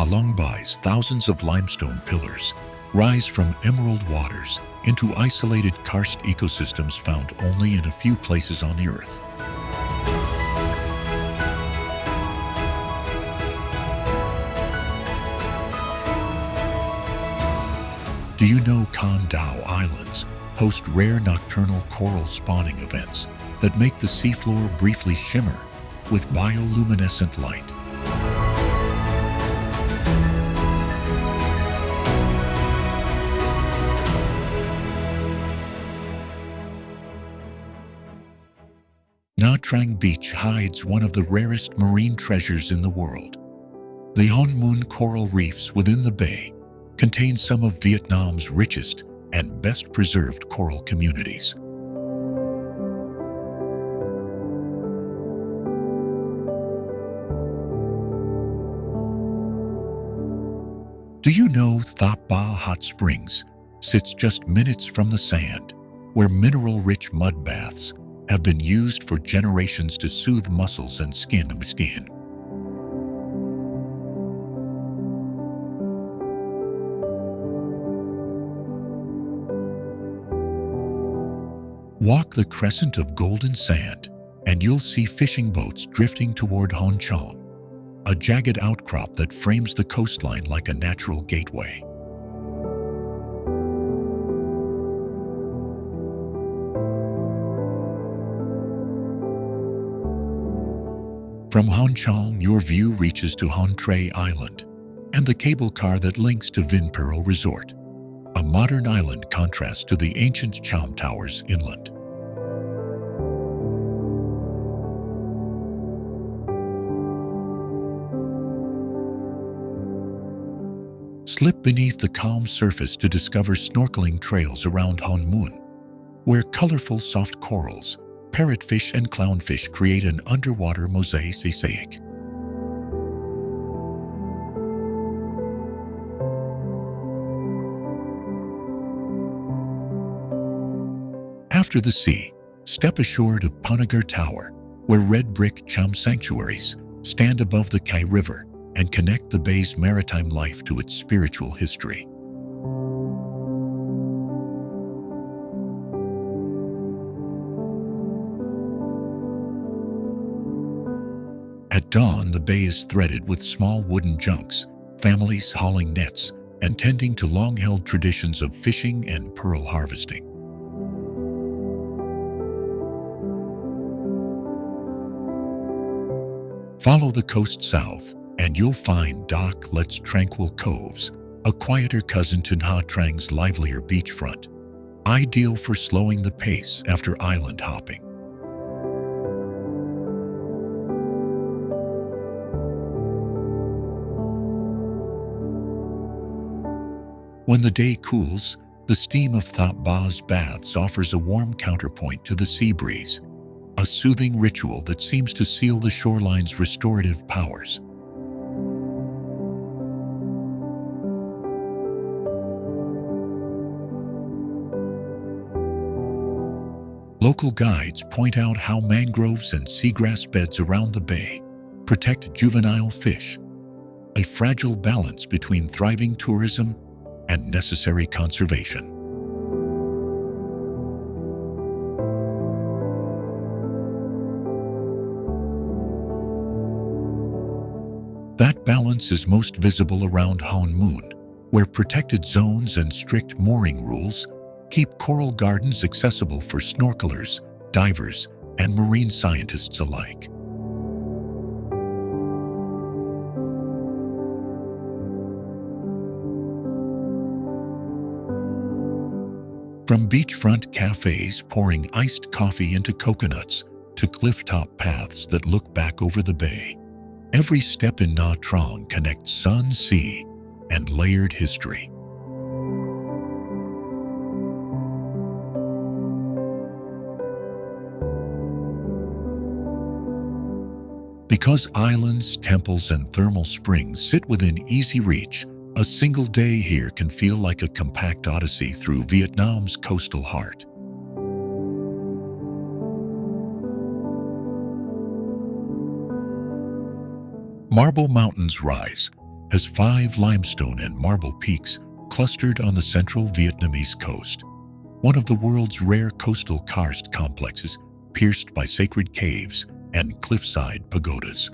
Along bays, thousands of limestone pillars rise from emerald waters into isolated karst ecosystems found only in a few places on the Earth. Do you know Dao Islands host rare nocturnal coral spawning events that make the seafloor briefly shimmer with bioluminescent light? Nha Trang Beach hides one of the rarest marine treasures in the world. The Hoi An coral reefs within the bay contain some of Vietnam's richest and best preserved coral communities. Do you know Thap Ba Hot Springs sits just minutes from the sand, where mineral-rich mud baths have been used for generations to soothe muscles and skin? Walk the crescent of golden sand, and you'll see fishing boats drifting toward Hon Chong, a jagged outcrop that frames the coastline like a natural gateway. From Hon Chong, your view reaches to Hon Tre Island and the cable car that links to Vin Pearl Resort, a modern island contrast to the ancient Cham Towers inland. Slip beneath the calm surface to discover snorkeling trails around Hon Mun, where colorful soft corals, parrotfish and clownfish create an underwater mosaic. After the sea, step ashore to Panagar Tower, where red brick Cham sanctuaries stand above the Kai River and connect the bay's maritime life to its spiritual history. At dawn, the bay is threaded with small wooden junks, families hauling nets and tending to long-held traditions of fishing and pearl harvesting. Follow the coast south, and you'll find Doc Let's Tranquil Coves, a quieter cousin to Nha Trang's livelier beachfront, ideal for slowing the pace after island hopping. When the day cools, the steam of Thap Ba's baths offers a warm counterpoint to the sea breeze, a soothing ritual that seems to seal the shoreline's restorative powers. Local guides point out how mangroves and seagrass beds around the bay protect juvenile fish, a fragile balance between thriving tourism and necessary conservation. That balance is most visible around Hon Mun, where protected zones and strict mooring rules keep coral gardens accessible for snorkelers, divers, and marine scientists alike. From beachfront cafes pouring iced coffee into coconuts to clifftop paths that look back over the bay, every step in Nha Trang connects sun, sea, and layered history. Because islands, temples, and thermal springs sit within easy reach, a single day here can feel like a compact odyssey through Vietnam's coastal heart. Marble mountains rise, has 5 limestone and marble peaks clustered on the central Vietnamese coast, one of the world's rare coastal karst complexes pierced by sacred caves and cliffside pagodas.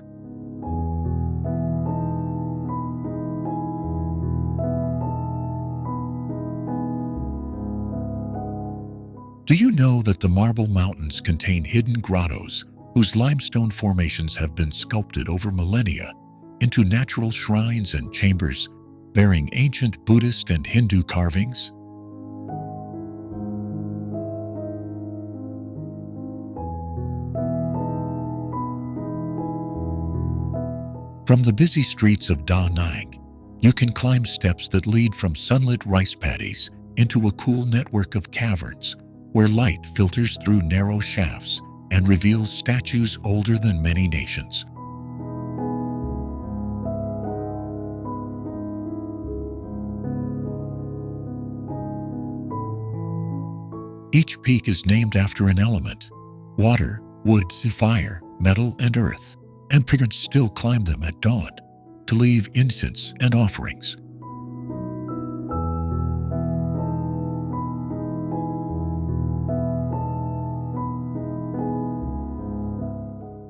Do you know that the Marble Mountains contain hidden grottos whose limestone formations have been sculpted over millennia into natural shrines and chambers bearing ancient Buddhist and Hindu carvings? From the busy streets of Da Nang, you can climb steps that lead from sunlit rice paddies into a cool network of caverns where light filters through narrow shafts and reveals statues older than many nations. Each peak is named after an element: water, wood, fire, metal, and earth, and pilgrims still climb them at dawn to leave incense and offerings.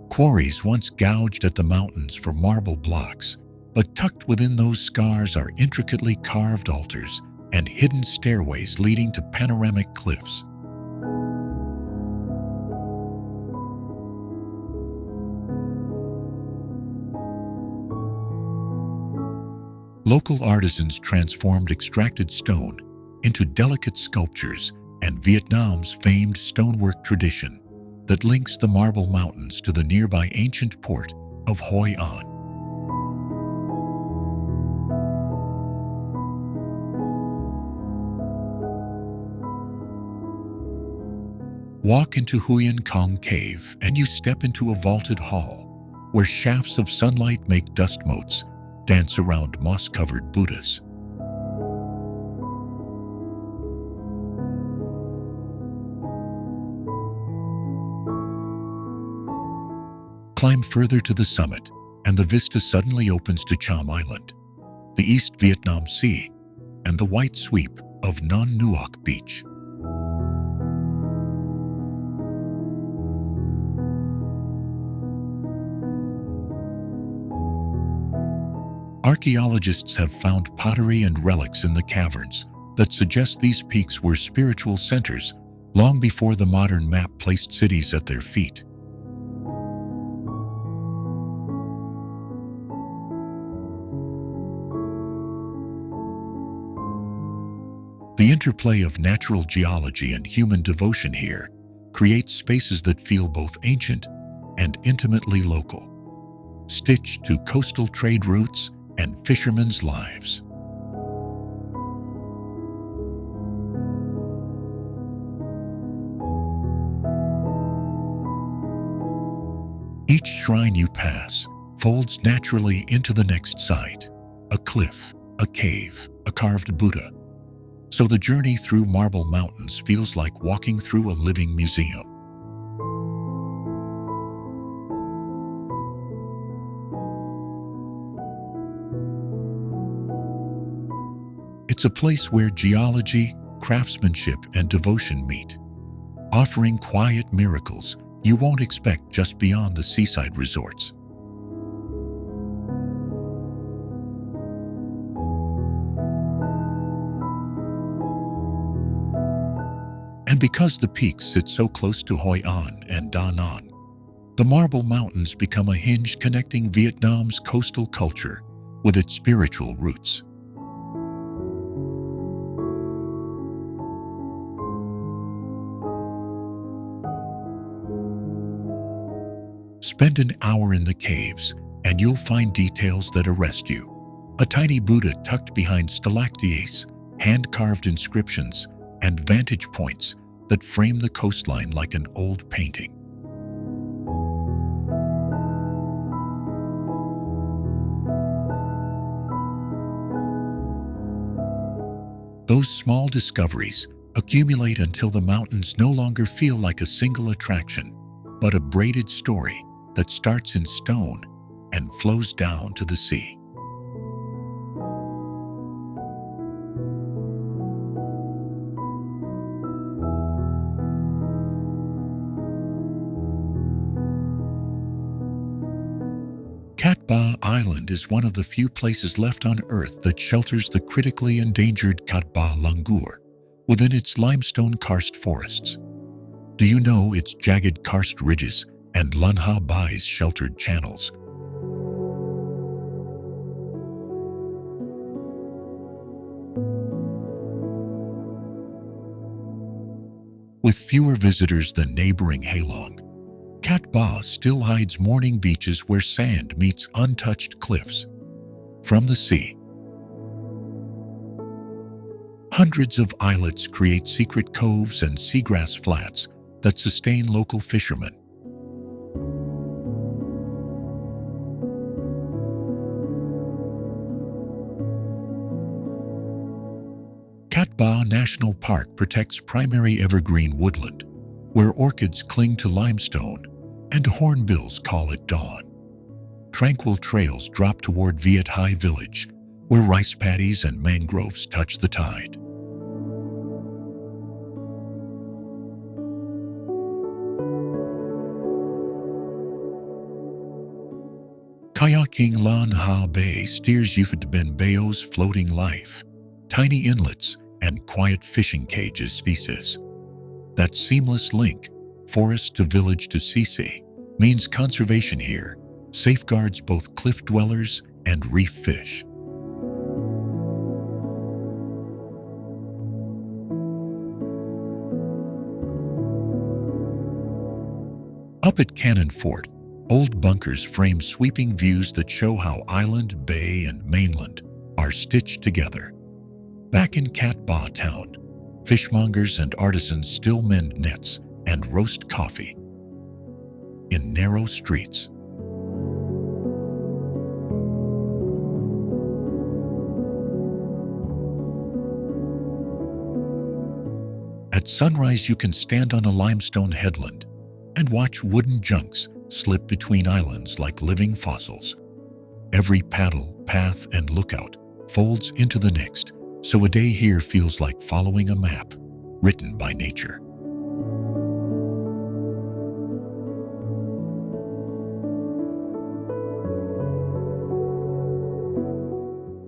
Quarries once gouged at the mountains for marble blocks, but tucked within those scars are intricately carved altars and hidden stairways leading to panoramic cliffs. Local artisans transformed extracted stone into delicate sculptures and Vietnam's famed stonework tradition that links the Marble Mountains to the nearby ancient port of Hoi An. Walk into Hoi An Cave and you step into a vaulted hall where shafts of sunlight make dust motes dance around moss-covered Buddhas. Climb further to the summit, and the vista suddenly opens to Cham Island, the East Vietnam Sea, and the white sweep of Non Nuoc Beach. Archaeologists have found pottery and relics in the caverns that suggest these peaks were spiritual centers long before the modern map placed cities at their feet. The interplay of natural geology and human devotion here creates spaces that feel both ancient and intimately local, stitched to coastal trade routes and fishermen's lives. Each shrine you pass folds naturally into the next site: a cliff, a cave, a carved Buddha. So the journey through Marble Mountains feels like walking through a living museum. It's a place where geology, craftsmanship, and devotion meet, offering quiet miracles you won't expect just beyond the seaside resorts. And because the peaks sit so close to Hoi An and Da Nang, the Marble Mountains become a hinge connecting Vietnam's coastal culture with its spiritual roots. Spend an hour in the caves and you'll find details that arrest you. A tiny Buddha tucked behind stalactites, hand-carved inscriptions, and vantage points that frame the coastline like an old painting. Those small discoveries accumulate until the mountains no longer feel like a single attraction, but a braided story that starts in stone and flows down to the sea. Cat Ba Island is one of the few places left on Earth that shelters the critically endangered Cat Ba langur within its limestone karst forests. Do you know its jagged karst ridges and Lanha Bai's sheltered channels? With fewer visitors than neighboring Halong, Cat Ba still hides morning beaches where sand meets untouched cliffs. From the sea, hundreds of islets create secret coves and seagrass flats that sustain local fishermen. Cat Ba National Park protects primary evergreen woodland, where orchids cling to limestone and hornbills call at dawn. Tranquil trails drop toward Viet Hai Village, where rice paddies and mangroves touch the tide. Kayaking Lan Ha Bay steers you to Ben Bao's floating life, tiny inlets, and quiet fishing cages species. That seamless link, forest to village to sea, means conservation here safeguards both cliff dwellers and reef fish. Up at Cannon Fort, old bunkers frame sweeping views that show how island, bay, and mainland are stitched together. Back in Cat Ba town, fishmongers and artisans still mend nets and roast coffee in narrow streets. At sunrise, you can stand on a limestone headland and watch wooden junks slip between islands like living fossils. Every paddle, path, and lookout folds into the next, so a day here feels like following a map written by nature.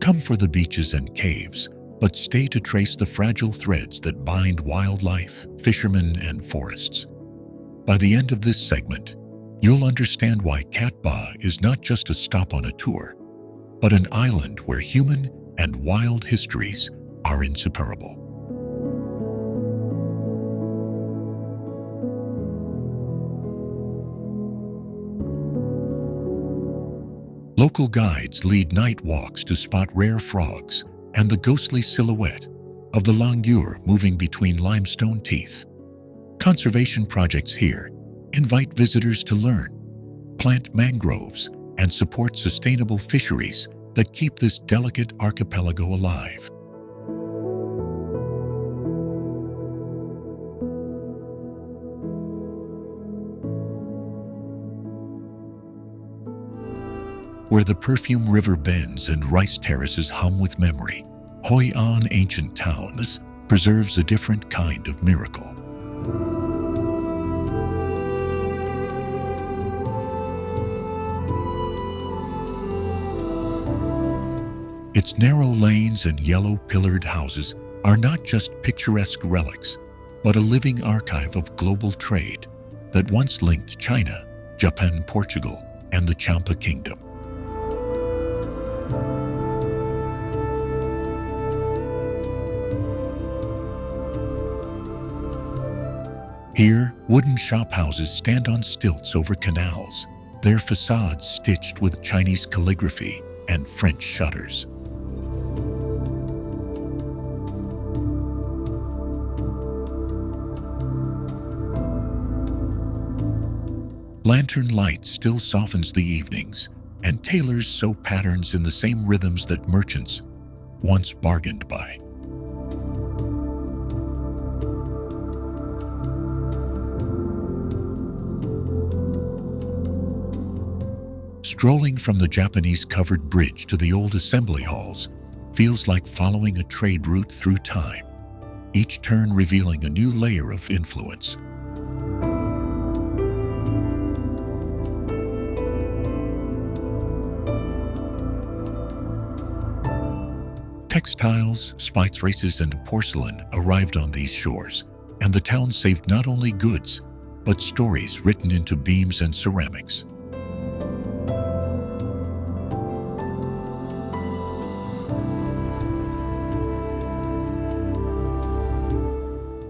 Come for the beaches and caves, but stay to trace the fragile threads that bind wildlife, fishermen, and forests. By the end of this segment, you'll understand why Cat Ba is not just a stop on a tour, but an island where human and wild histories are inseparable. Local guides lead night walks to spot rare frogs and the ghostly silhouette of the langur moving between limestone teeth. Conservation projects here invite visitors to learn, plant mangroves, and support sustainable fisheries that keep this delicate archipelago alive. Where the perfume river bends and rice terraces hum with memory, Hoi An ancient towns preserves a different kind of miracle. Its narrow lanes and yellow-pillared houses are not just picturesque relics, but a living archive of global trade that once linked China, Japan, Portugal, and the Champa Kingdom. Here, wooden shophouses stand on stilts over canals, their facades stitched with Chinese calligraphy and French shutters. Lantern light still softens the evenings, and tailors sew patterns in the same rhythms that merchants once bargained by. Strolling from the Japanese-covered bridge to the old assembly halls feels like following a trade route through time, each turn revealing a new layer of influence. Textiles, spices, and porcelain arrived on these shores, and the town saved not only goods, but stories written into beams and ceramics.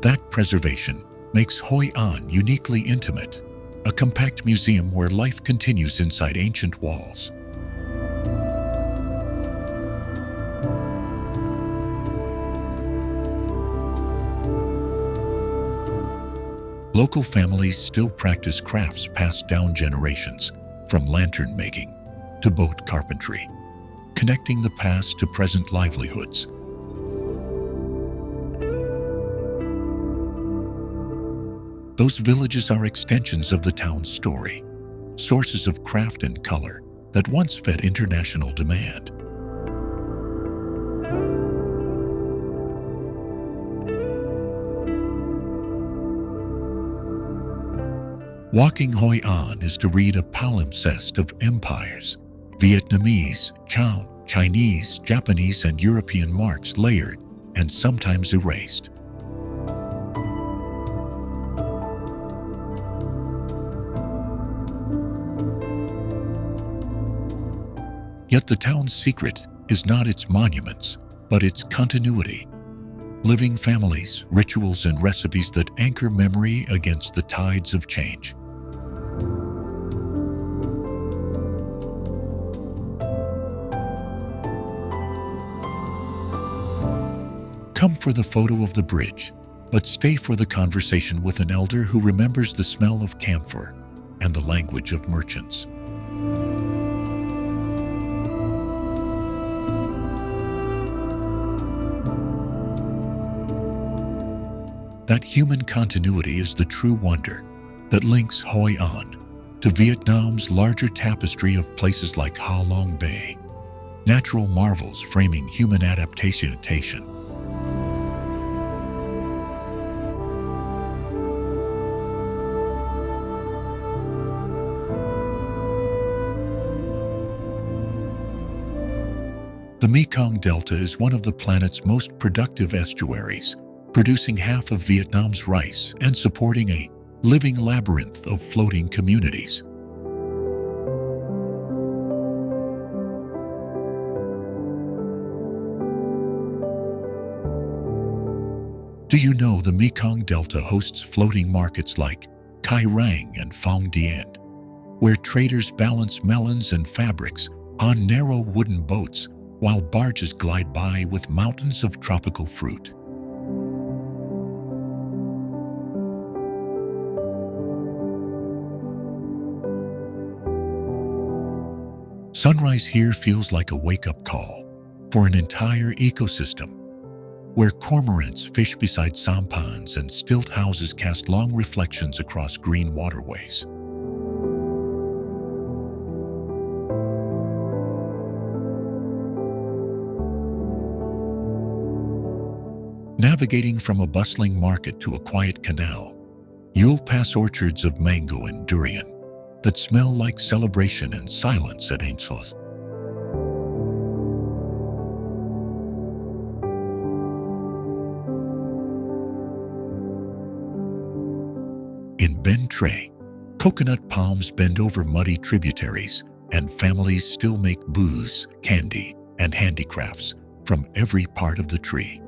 That preservation makes Hoi An uniquely intimate, a compact museum where life continues inside ancient walls. Local families still practice crafts passed down generations, from lantern making to boat carpentry, connecting the past to present livelihoods. Those villages are extensions of the town's story, sources of craft and color that once fed international demand. Walking Hoi An is to read a palimpsest of empires, Vietnamese, Cham, Chinese, Japanese, and European marks layered and sometimes erased. Yet the town's secret is not its monuments, but its continuity. Living families, rituals, and recipes that anchor memory against the tides of change. Come for the photo of the bridge, but stay for the conversation with an elder who remembers the smell of camphor and the language of merchants. That human continuity is the true wonder that links Hoi An to Vietnam's larger tapestry of places like Ha Long Bay, natural marvels framing human adaptation. The Mekong Delta is one of the planet's most productive estuaries, producing half of Vietnam's rice and supporting a living labyrinth of floating communities. Do you know the Mekong Delta hosts floating markets like Kai Rang and Phong Dien, where traders balance melons and fabrics on narrow wooden boats while barges glide by with mountains of tropical fruit? Sunrise here feels like a wake-up call for an entire ecosystem, where cormorants fish beside sampans and stilt houses cast long reflections across green waterways. Navigating from a bustling market to a quiet canal, you'll pass orchards of mango and durian that smell like celebration and silence at Ainsworth. In Ben Tre, coconut palms bend over muddy tributaries, and families still make booze, candy, and handicrafts from every part of the tree.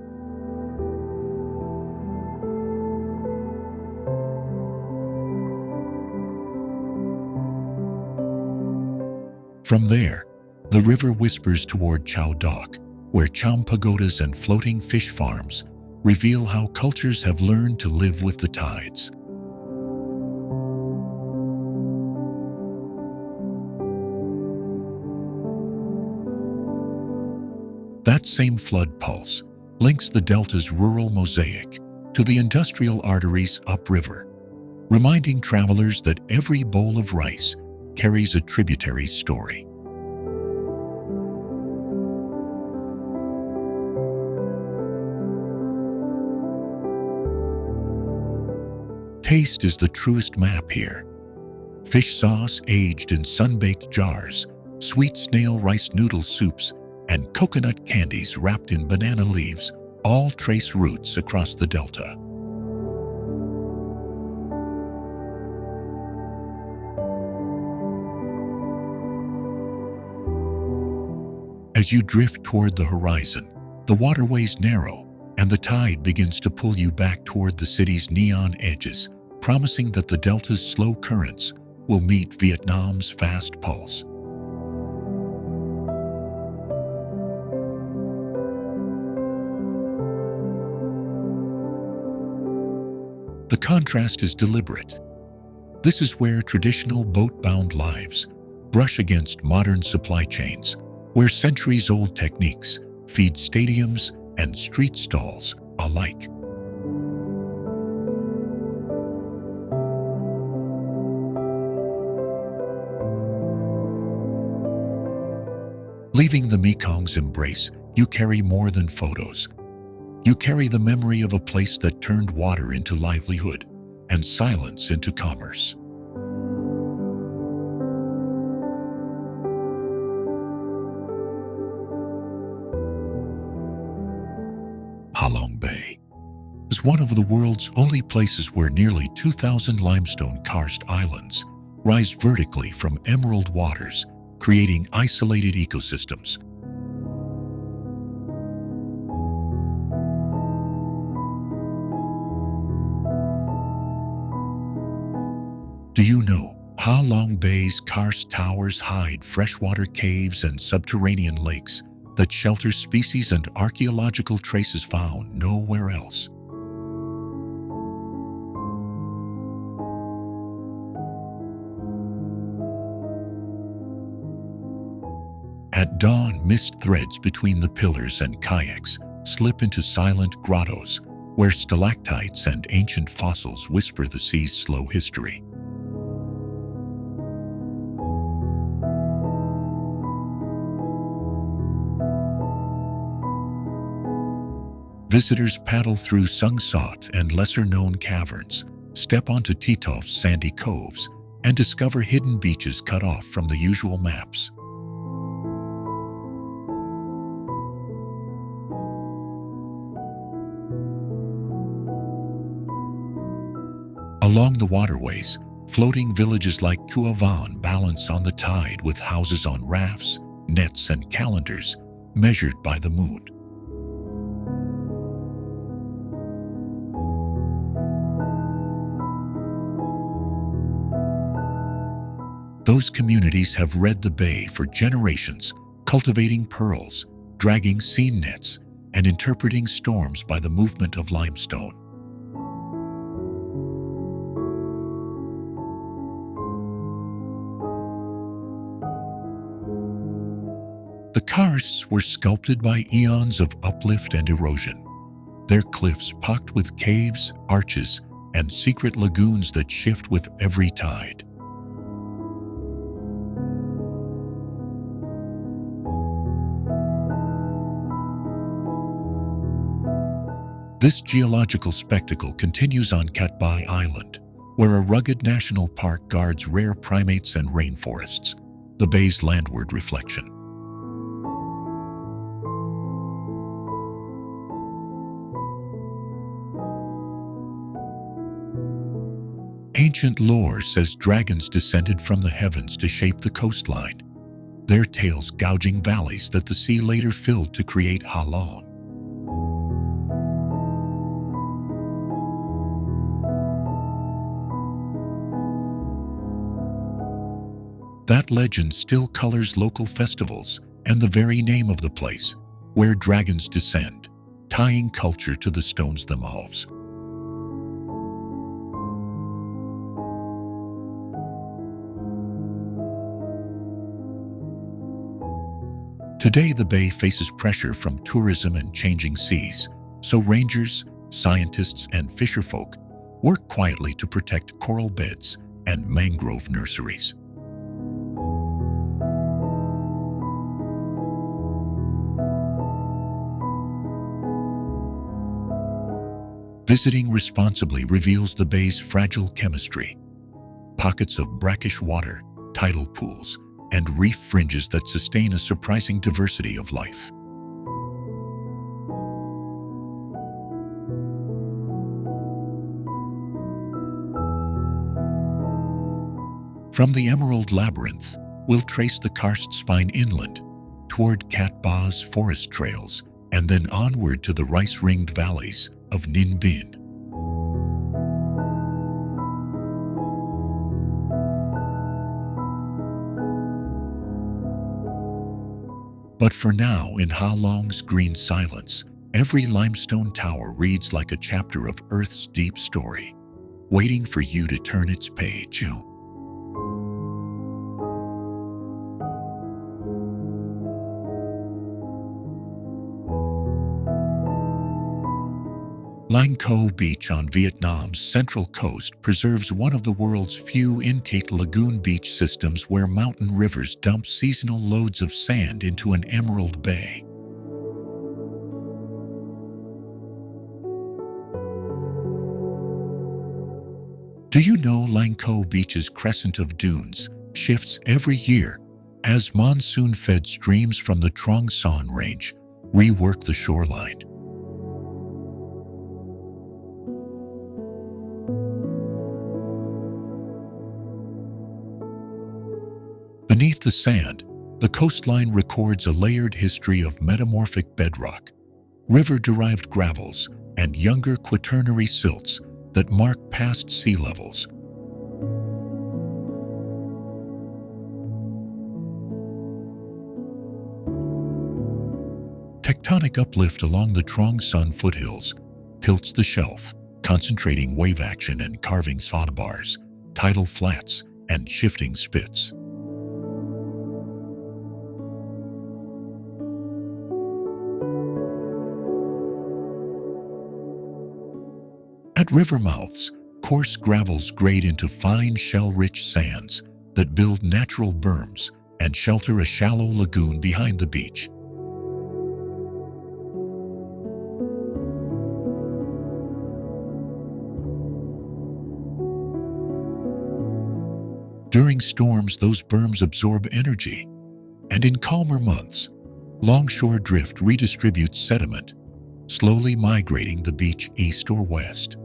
From there, the river whispers toward Chao Dock, where Cham pagodas and floating fish farms reveal how cultures have learned to live with the tides. That same flood pulse links the delta's rural mosaic to the industrial arteries upriver, reminding travelers that every bowl of rice carries a tributary's story. Taste is the truest map here. Fish sauce aged in sun-baked jars, sweet snail rice noodle soups, and coconut candies wrapped in banana leaves all trace roots across the delta. As you drift toward the horizon, the waterways narrow and the tide begins to pull you back toward the city's neon edges, promising that the delta's slow currents will meet Vietnam's fast pulse. The contrast is deliberate. This is where traditional boat-bound lives brush against modern supply chains, where centuries-old techniques feed stadiums and street stalls alike. Leaving the Mekong's embrace, you carry more than photos. You carry the memory of a place that turned water into livelihood and silence into commerce. Halong Bay is one of the world's only places where nearly 2,000 limestone karst islands rise vertically from emerald waters, creating isolated ecosystems. Do you know Halong Bay's karst towers hide freshwater caves and subterranean lakes that shelter species and archaeological traces found nowhere else? At dawn, mist threads between the pillars and kayaks slip into silent grottos where stalactites and ancient fossils whisper the sea's slow history. Visitors paddle through sung-sought and lesser-known caverns, step onto Titoff's sandy coves, and discover hidden beaches cut off from the usual maps. Along the waterways, floating villages like Hoi An balance on the tide with houses on rafts, nets, and calendars measured by the moon. Those communities have read the bay for generations, cultivating pearls, dragging seine nets, and interpreting storms by the movement of limestone. The Karsts were sculpted by eons of uplift and erosion, their cliffs pocked with caves, arches, and secret lagoons that shift with every tide. This geological spectacle continues on Cat Ba Island, where a rugged national park guards rare primates and rainforests, the bay's landward reflection. Ancient lore says dragons descended from the heavens to shape the coastline, their tails gouging valleys that the sea later filled to create Halong. That legend still colors local festivals and the very name of the place, where dragons descend, tying culture to the stones themselves. Today, the bay faces pressure from tourism and changing seas, so rangers, scientists, and fisherfolk work quietly to protect coral beds and mangrove nurseries. Visiting responsibly reveals the bay's fragile chemistry. Pockets of brackish water, tidal pools, and reef fringes that sustain a surprising diversity of life. From the Emerald Labyrinth, we'll trace the Karst spine inland toward Cat Ba's forest trails and then onward to the rice-ringed valleys of Ninh Binh. But for now, in Ha Long's green silence, every limestone tower reads like a chapter of Earth's deep story, waiting for you to turn its page. Lang Co Beach on Vietnam's central coast preserves one of the world's few intact lagoon beach systems where mountain rivers dump seasonal loads of sand into an emerald bay. Do you know Lang Co Beach's crescent of dunes shifts every year as monsoon-fed streams from the Trong Son Range rework the shoreline? Beneath the sand, the coastline records a layered history of metamorphic bedrock, river-derived gravels, and younger quaternary silts that mark past sea levels. Tectonic uplift along the Trong Son foothills tilts the shelf, concentrating wave action and carving sandbars, tidal flats, and shifting spits. At river mouths, coarse gravels grade into fine shell-rich sands that build natural berms and shelter a shallow lagoon behind the beach. During storms, those berms absorb energy, and in calmer months, longshore drift redistributes sediment, slowly migrating the beach east or west.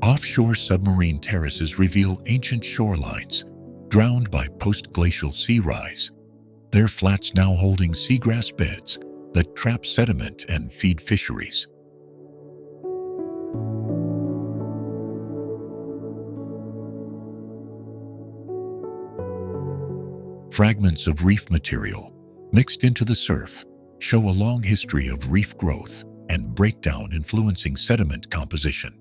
Offshore submarine terraces reveal ancient shorelines, drowned by post-glacial sea rise, their flats now holding seagrass beds that trap sediment and feed fisheries. Fragments of reef material, mixed into the surf, show a long history of reef growth and breakdown influencing sediment composition.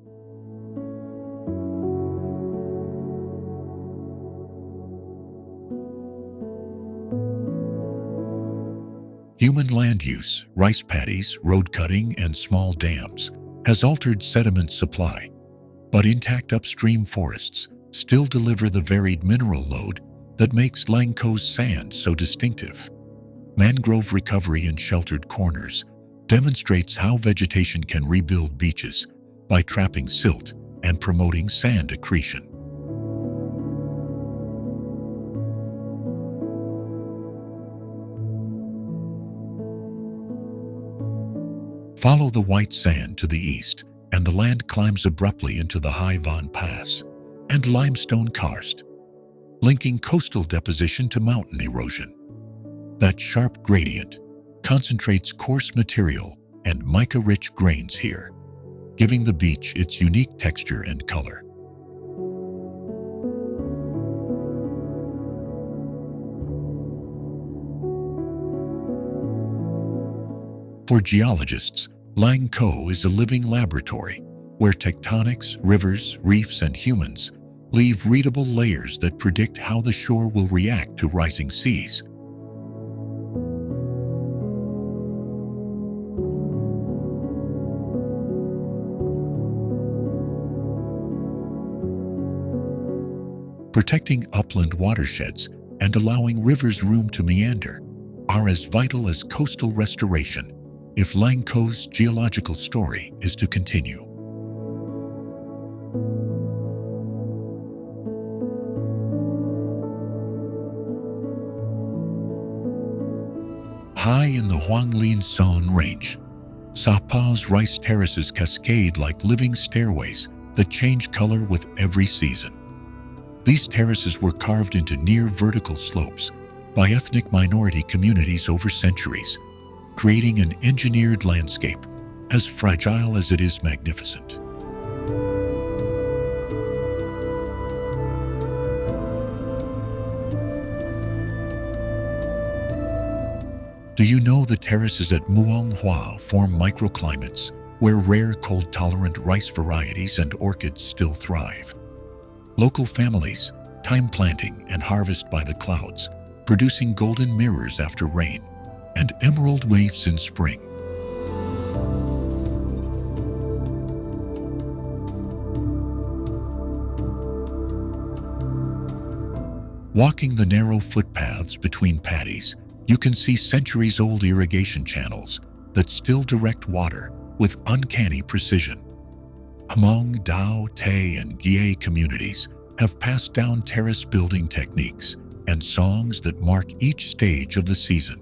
Human land use, rice paddies, road cutting, and small dams has altered sediment supply, but intact upstream forests still deliver the varied mineral load that makes Lang Co's sand so distinctive. Mangrove recovery in sheltered corners demonstrates how vegetation can rebuild beaches by trapping silt and promoting sand accretion. Follow the white sand to the east, and the land climbs abruptly into the Hoi An Pass and limestone karst, linking coastal deposition to mountain erosion. That sharp gradient concentrates coarse material and mica-rich grains here, giving the beach its unique texture and color. For geologists, Lang Co is a living laboratory where tectonics, rivers, reefs, and humans leave readable layers that predict how the shore will react to rising seas. Protecting upland watersheds and allowing rivers room to meander are as vital as coastal restoration, if Lang Co's geological story is to continue. High in the Huanglin San Range, Sapa's rice terraces cascade like living stairways that change color with every season. These terraces were carved into near vertical slopes by ethnic minority communities over centuries, creating an engineered landscape as fragile as it is magnificent. Do you know the terraces at Muong Hua form microclimates where rare cold-tolerant rice varieties and orchids still thrive? Local families time planting and harvest by the clouds, producing golden mirrors after rain and emerald waves in spring. Walking the narrow footpaths between paddies, you can see centuries-old irrigation channels that still direct water with uncanny precision. Hmong, Dao, Tay, and Gie communities have passed down terrace building techniques and songs that mark each stage of the season.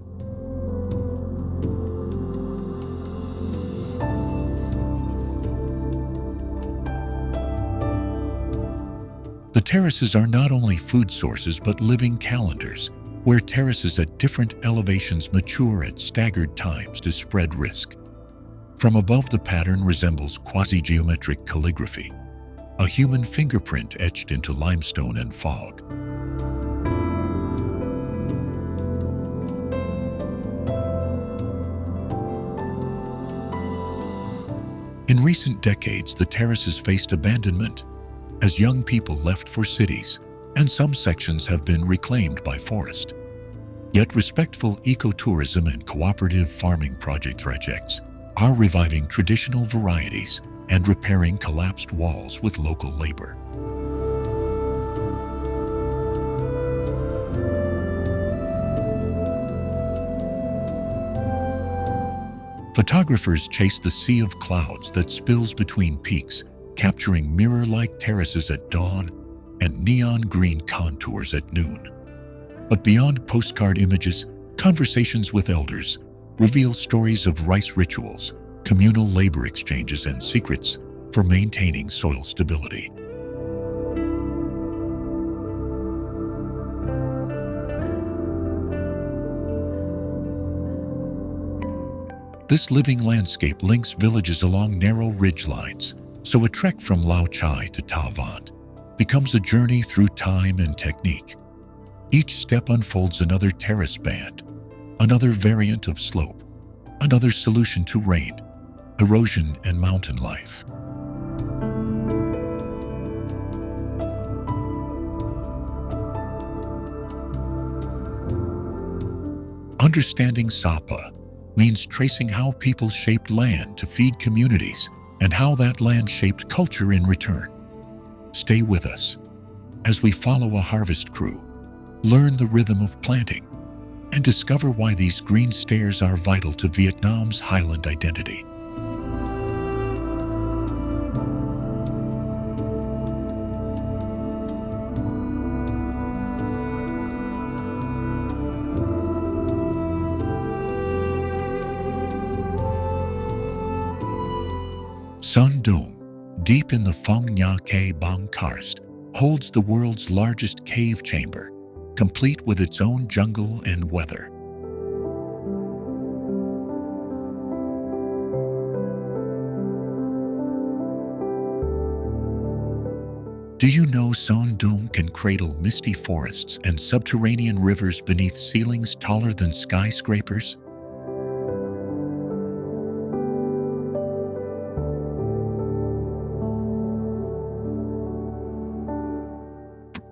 The terraces are not only food sources but living calendars, where terraces at different elevations mature at staggered times to spread risk. From above, the pattern resembles quasi-geometric calligraphy, a human fingerprint etched into limestone and fog. In recent decades, the terraces faced abandonment as young people left for cities, and some sections have been reclaimed by forest. Yet respectful ecotourism and cooperative farming projects are reviving traditional varieties and repairing collapsed walls with local labor. Photographers chase the sea of clouds that spills between peaks, capturing mirror-like terraces at dawn and neon green contours at noon. But beyond postcard images, conversations with elders reveal stories of rice rituals, communal labor exchanges, and secrets for maintaining soil stability. This living landscape links villages along narrow ridgelines, so a trek from Lao Chai to Ta Van becomes a journey through time and technique. Each step unfolds another terrace band, another variant of slope, another solution to rain, erosion, and mountain life. Understanding Sapa means tracing how people shaped land to feed communities and how that land shaped culture in return. Stay with us as we follow a harvest crew, learn the rhythm of planting, and discover why these green stairs are vital to Vietnam's highland identity. Sun Dung, deep in the Phong Nha Ke Bang Karst, holds the world's largest cave chamber, complete with its own jungle and weather. Do you know Son Dung can cradle misty forests and subterranean rivers beneath ceilings taller than skyscrapers?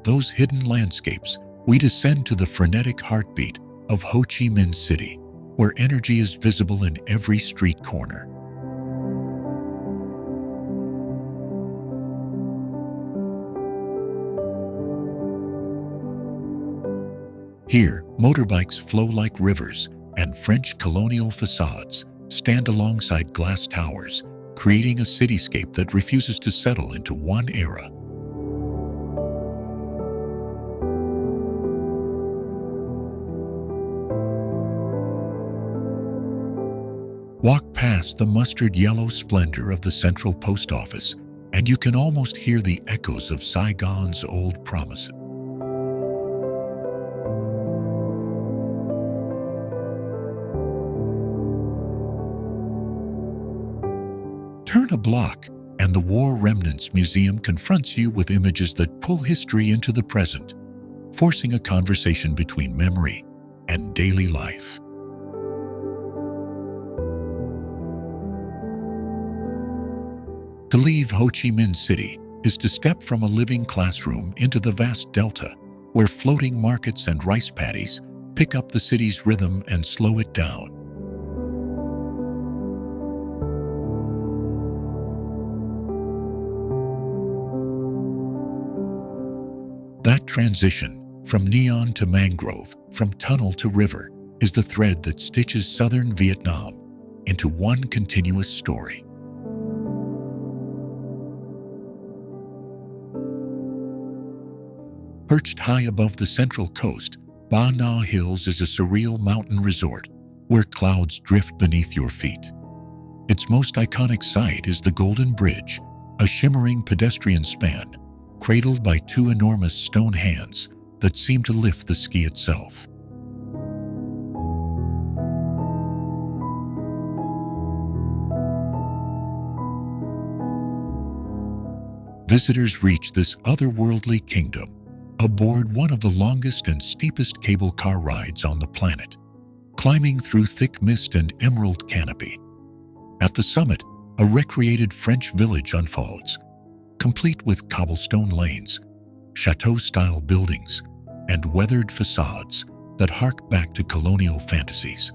Those hidden landscapes, we descend to the frenetic heartbeat of Ho Chi Minh City, where energy is visible in every street corner. Here, motorbikes flow like rivers, and French colonial facades stand alongside glass towers, creating a cityscape that refuses to settle into one era. Walk past the mustard yellow splendor of the central post office, and you can almost hear the echoes of Saigon's old promise. Turn a block, and the War Remnants Museum confronts you with images that pull history into the present, forcing a conversation between memory and daily life. To leave Ho Chi Minh City is to step from a living classroom into the vast delta, where floating markets and rice paddies pick up the city's rhythm and slow it down. That transition, from neon to mangrove, from tunnel to river, is the thread that stitches southern Vietnam into one continuous story. Perched high above the central coast, Ba Na Hills is a surreal mountain resort where clouds drift beneath your feet. Its most iconic sight is the Golden Bridge, a shimmering pedestrian span cradled by two enormous stone hands that seem to lift the ski itself. Visitors reach this otherworldly kingdom aboard one of the longest and steepest cable car rides on the planet, climbing through thick mist and emerald canopy. At the summit, a recreated French village unfolds, complete with cobblestone lanes, chateau-style buildings, and weathered facades that hark back to colonial fantasies.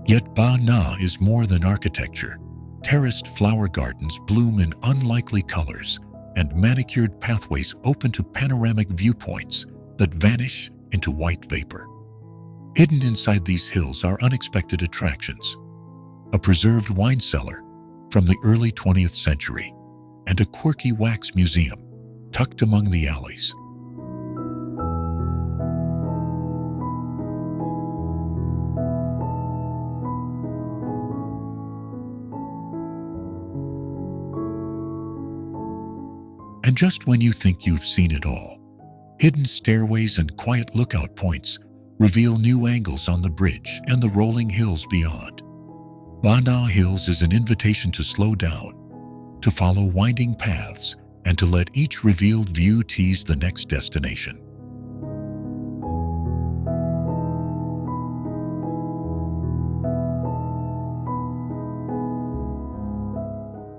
Yet Ba Na is more than architecture. Terraced flower gardens bloom in unlikely colors, and manicured pathways open to panoramic viewpoints that vanish into white vapor. Hidden inside these hills are unexpected attractions: a preserved wine cellar from the early 20th century, and a quirky wax museum tucked among the alleys. And just when you think you've seen it all, hidden stairways and quiet lookout points reveal new angles on the bridge and the rolling hills beyond. Ba Na Hills is an invitation to slow down, to follow winding paths, and to let each revealed view tease the next destination.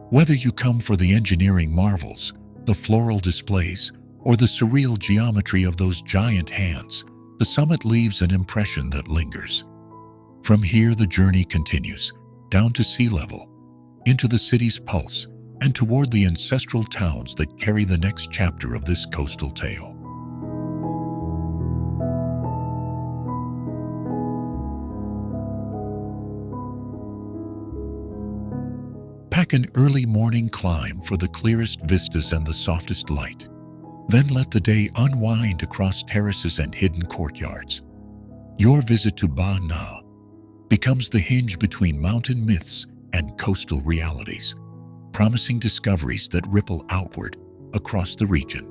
Whether you come for the engineering marvels, the floral displays, or the surreal geometry of those giant hands, the summit leaves an impression that lingers. From here, the journey continues, down to sea level, into the city's pulse, and toward the ancestral towns that carry the next chapter of this coastal tale. Pack an early morning climb for the clearest vistas and the softest light. Then let the day unwind across terraces and hidden courtyards. Your visit to Ba Na becomes the hinge between mountain myths and coastal realities, promising discoveries that ripple outward across the region.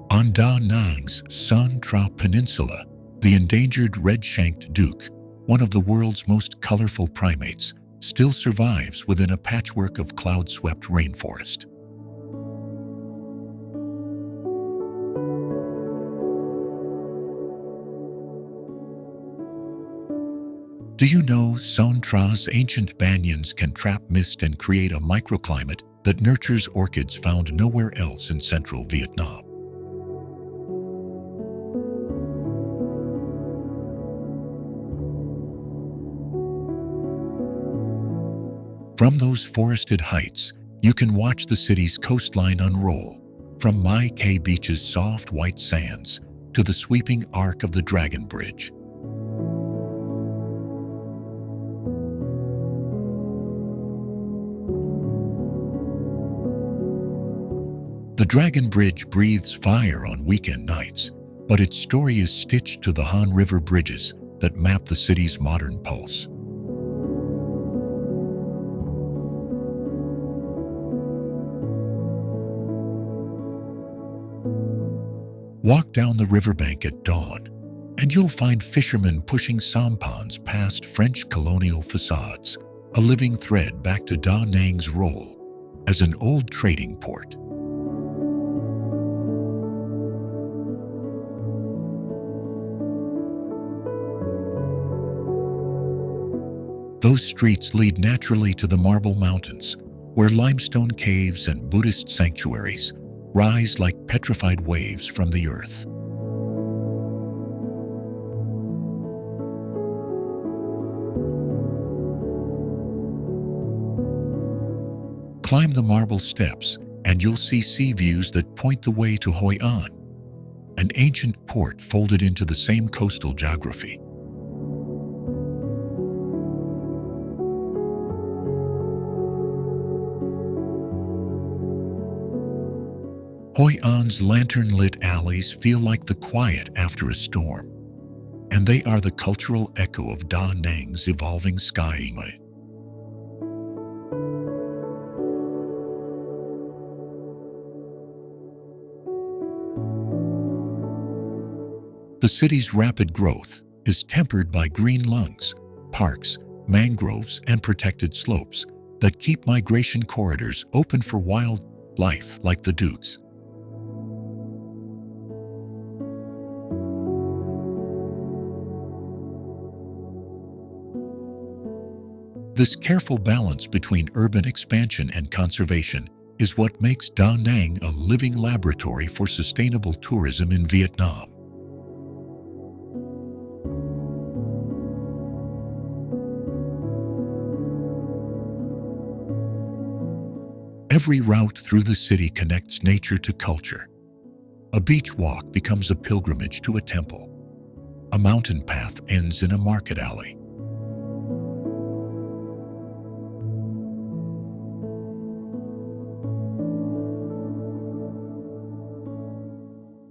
On Da Nang's Son Tra Peninsula, the endangered red-shanked duke, one of the world's most colorful primates, still survives within a patchwork of cloud-swept rainforest. Do you know Son Tra's ancient banyans can trap mist and create a microclimate that nurtures orchids found nowhere else in central Vietnam? From those forested heights, you can watch the city's coastline unroll, from Mai Kay Beach's soft white sands to the sweeping arc of the Dragon Bridge. The Dragon Bridge breathes fire on weekend nights, but its story is stitched to the Han River bridges that map the city's modern pulse. Walk down the riverbank at dawn, and you'll find fishermen pushing sampans past French colonial facades, a living thread back to Da Nang's role as an old trading port. Those streets lead naturally to the Marble Mountains, where limestone caves and Buddhist sanctuaries rise like petrified waves from the earth. Climb the marble steps, and you'll see sea views that point the way to Hoi An, an ancient port folded into the same coastal geography. Hoi An's lantern-lit alleys feel like the quiet after a storm, and they are the cultural echo of Da Nang's evolving skyline. The city's rapid growth is tempered by green lungs, parks, mangroves, and protected slopes that keep migration corridors open for wildlife like the dukes. This careful balance between urban expansion and conservation is what makes Da Nang a living laboratory for sustainable tourism in Vietnam. Every route through the city connects nature to culture. A beach walk becomes a pilgrimage to a temple. A mountain path ends in a market alley.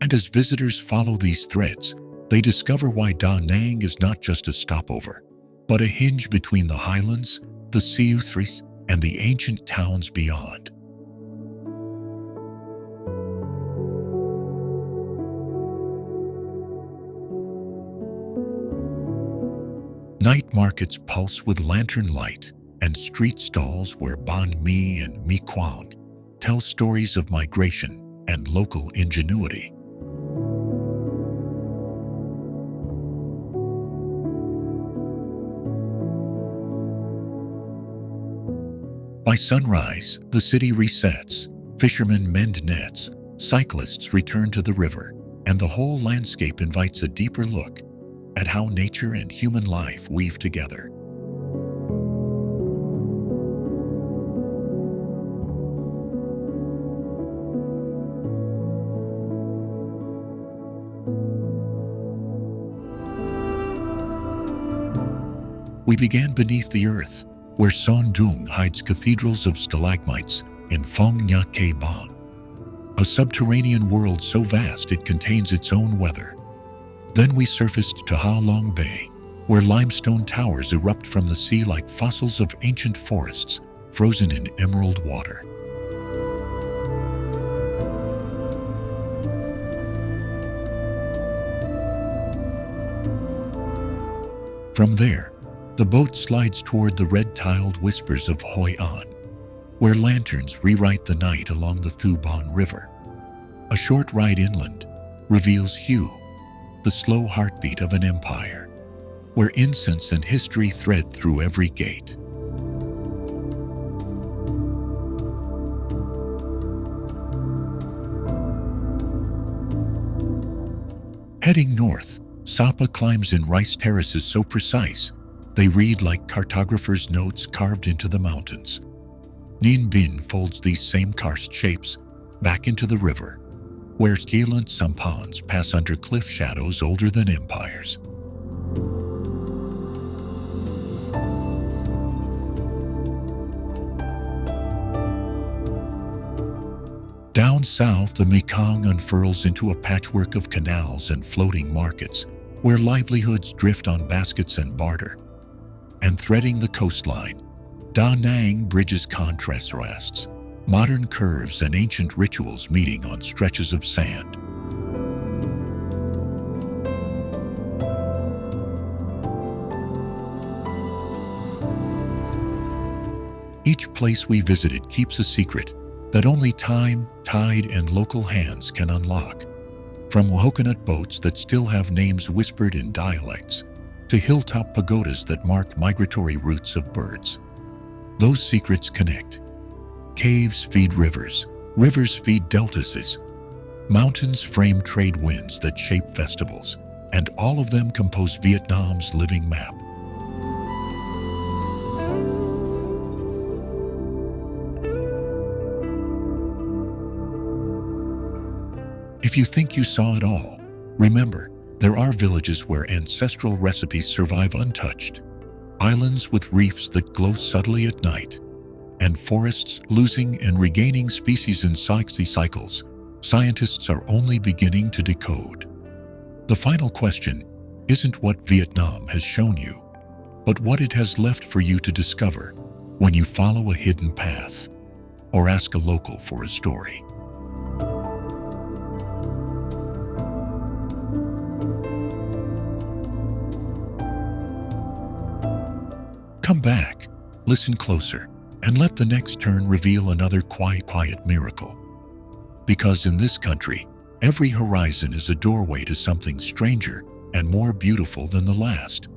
And as visitors follow these threads, they discover why Da Nang is not just a stopover, but a hinge between the highlands, the Siu Thries, and the ancient towns beyond. Night markets pulse with lantern light, and street stalls where banh mi and mi quang tell stories of migration and local ingenuity. By sunrise, the city resets, fishermen mend nets, cyclists return to the river, and the whole landscape invites a deeper look at how nature and human life weave together. We began beneath the earth, where Son Doong hides cathedrals of stalagmites in Phong Nha Ke Bang, a subterranean world so vast it contains its own weather. Then we surfaced to Ha Long Bay, where limestone towers erupt from the sea like fossils of ancient forests frozen in emerald water. From there, the boat slides toward the red-tiled whispers of Hoi An, where lanterns rewrite the night along the Thu Bon River. A short ride inland reveals Hue, the slow heartbeat of an empire, where incense and history thread through every gate. Heading north, Sapa climbs in rice terraces so precise, They read like cartographers' notes carved into the mountains. Ninh Binh folds these same karst shapes back into the river, where silent sampans pass under cliff shadows older than empires. Down south, the Mekong unfurls into a patchwork of canals and floating markets, where livelihoods drift on baskets and barter. And threading the coastline, Da Nang bridges contrasts, modern curves and ancient rituals meeting on stretches of sand. Each place we visited keeps a secret that only time, tide, and local hands can unlock. From coconut boats that still have names whispered in dialects, to hilltop pagodas that mark migratory routes of birds. Those secrets connect. Caves feed rivers, rivers feed deltas, mountains frame trade winds that shape festivals, and all of them compose Vietnam's living map. If you think you saw it all, remember, there are villages where ancestral recipes survive untouched, islands with reefs that glow subtly at night, and forests losing and regaining species in cycles scientists are only beginning to decode. The final question isn't what Vietnam has shown you, but what it has left for you to discover when you follow a hidden path or ask a local for a story. Come back, listen closer, and let the next turn reveal another quiet miracle. Because in this country, every horizon is a doorway to something stranger and more beautiful than the last.